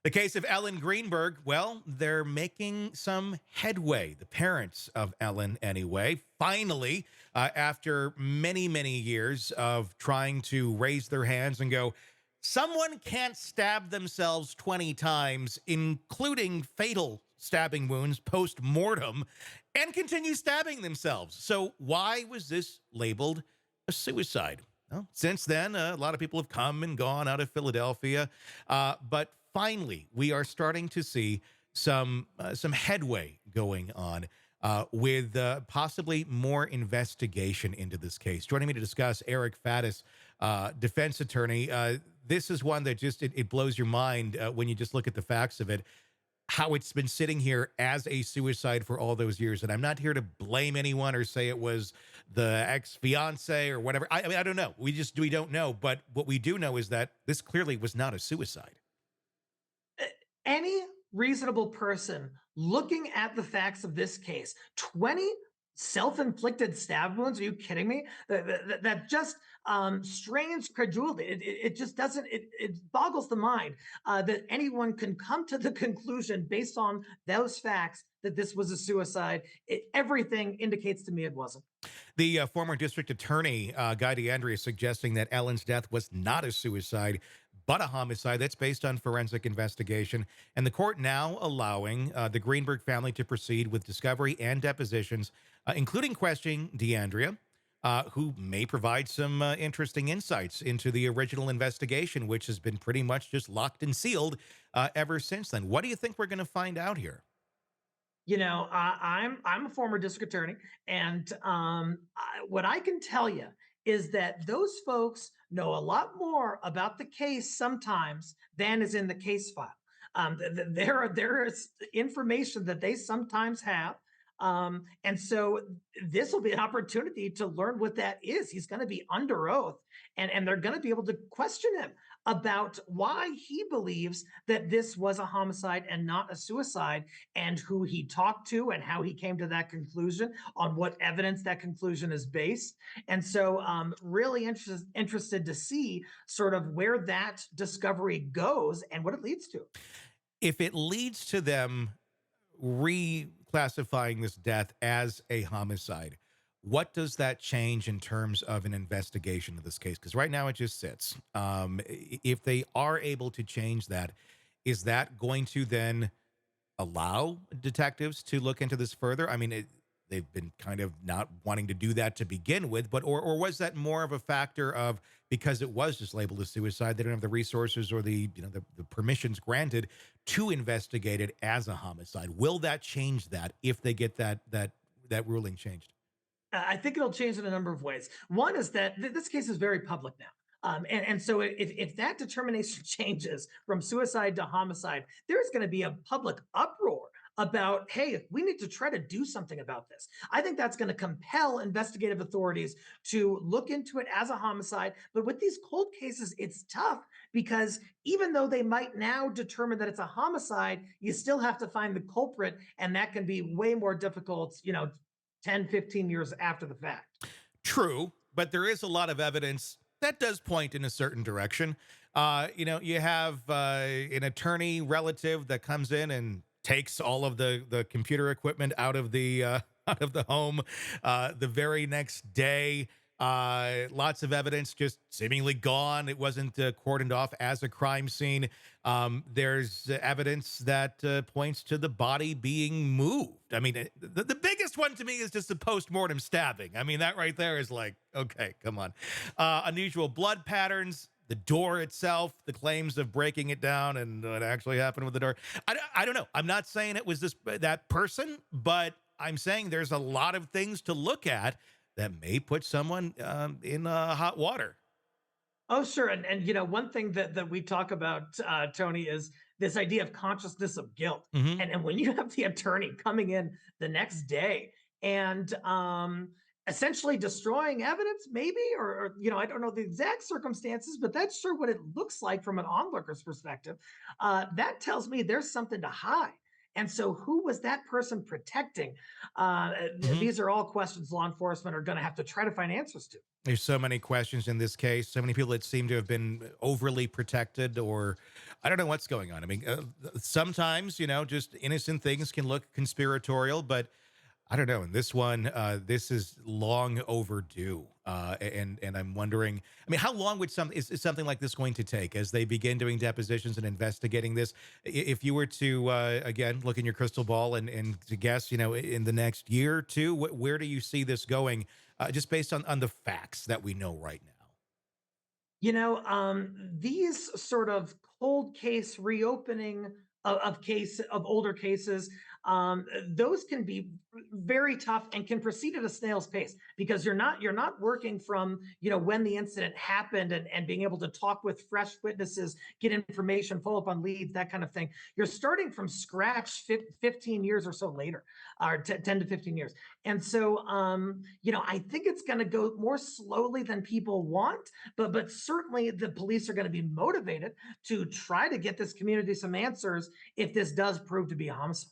The case of Ellen Greenberg, well, they're making some headway. The parents of Ellen, anyway, finally, after many, many years of trying to raise their hands and go, someone can't stab themselves 20 times, including fatal stabbing wounds post mortem, and continue stabbing themselves. So, why was this labeled a suicide? Well, since then, a lot of people have come and gone out of Philadelphia, but finally, we are starting to see some headway going on with possibly more investigation into this case. Joining me to discuss, Eric Faddis, defense attorney. This is one that just it blows your mind when you just look at the facts of it, how it's been sitting here as a suicide for all those years. And I'm not here to blame anyone or say it was the ex-fiance or whatever. I mean, I don't know. We don't know. But what we do know is that this clearly was not a suicide. Any reasonable person looking at the facts of this case, 20 self-inflicted stab wounds, are you kidding me? That just strains credulity. It just doesn't, it boggles the mind that anyone can come to the conclusion based on those facts that this was a suicide. Everything indicates to me it wasn't. The former district attorney, Guy DeAndrea, suggesting that Ellen's death was not a suicide, but a homicide. That's based on forensic investigation. And the court now allowing the Greenberg family to proceed with discovery and depositions, including questioning DeAndrea, who may provide some interesting insights into the original investigation, which has been pretty much just locked and sealed ever since then. What do you think we're going to find out here? I'm a former district attorney, and what I can tell you is that those folks know a lot more about the case sometimes than is in the case file. There is information that they sometimes have. And so this will be an opportunity to learn what that is. He's going to be under oath, and they're going to be able to question him about why he believes that this was a homicide and not a suicide, and who he talked to and how he came to that conclusion, on what evidence that conclusion is based. And so really interested to see sort of where that discovery goes and what it leads to. If it leads to them reclassifying this death as a homicide, what does that change in terms of an investigation of this case? Because right now it just sits. If they are able to change that, is that going to then allow detectives to look into this further? I mean, they've been kind of not wanting to do that to begin with, but or was that more of a factor of, because it was just labeled as suicide, they don't have the resources or the permissions granted to investigate it as a homicide? Will that change that if they get that ruling changed? I think it'll change in a number of ways. One is that this case is very public now. And so if that determination changes from suicide to homicide, there's going to be a public uproar about, hey, we need to try to do something about this. I think that's going to compel investigative authorities to look into it as a homicide. But with these cold cases, it's tough because even though they might now determine that it's a homicide, you still have to find the culprit. And that can be way more difficult, 10, 15 years after the fact. True, but there is a lot of evidence that does point in a certain direction. You have an attorney relative that comes in and takes all of the computer equipment out of the out of the home the very next day. Lots of evidence just seemingly gone. It wasn't cordoned off as a crime scene. There's evidence that points to the body being moved. I mean, the biggest one to me is just the post-mortem stabbing. I mean, that right there is like, okay, come on. Unusual blood patterns, the door itself, the claims of breaking it down and what actually happened with the door. I don't know. I'm not saying it was that person, but I'm saying there's a lot of things to look at that may put someone in hot water. Oh, sure. And one thing that we talk about, Tony, is this idea of consciousness of guilt. Hmm. And when you have the attorney coming in the next day and essentially destroying evidence, maybe, or I don't know the exact circumstances, but that's sure what it looks like from an onlooker's perspective. That tells me there's something to hide. And so, who was that person protecting? Hmm. These are all questions law enforcement are going to have to try to find answers to. There's so many questions in this case, so many people that seem to have been overly protected, or I don't know what's going on. I mean, sometimes, just innocent things can look conspiratorial, but I don't know. In this one, this is long overdue, and I'm wondering. I mean, how long would is something like this going to take as they begin doing depositions and investigating this? If you were to again look in your crystal ball and to guess, in the next year or two, where do you see this going? Just based on the facts that we know right now. These sort of cold case reopening of older cases, those can be very tough and can proceed at a snail's pace because you're not working from when the incident happened and being able to talk with fresh witnesses, get information, follow up on leads, that kind of thing. You're starting from scratch 15 years or so later, or 10 to 15 years. And so, I think it's going to go more slowly than people want, but certainly the police are going to be motivated to try to get this community some answers if this does prove to be a homicide.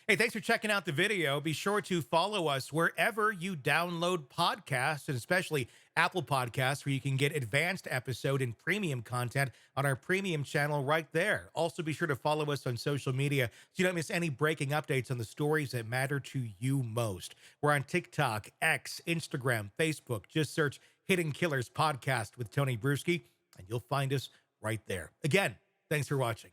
Hey, thanks for checking out the video. Be sure to follow us wherever you download podcasts, and especially Apple Podcasts, where you can get advanced episode and premium content on our premium channel right there. Also, be sure to follow us on social media so you don't miss any breaking updates on the stories that matter to you most. We're on TikTok, X, Instagram, Facebook. Just search Hidden Killers Podcast with Tony Brueski, and you'll find us right there. Again, thanks for watching.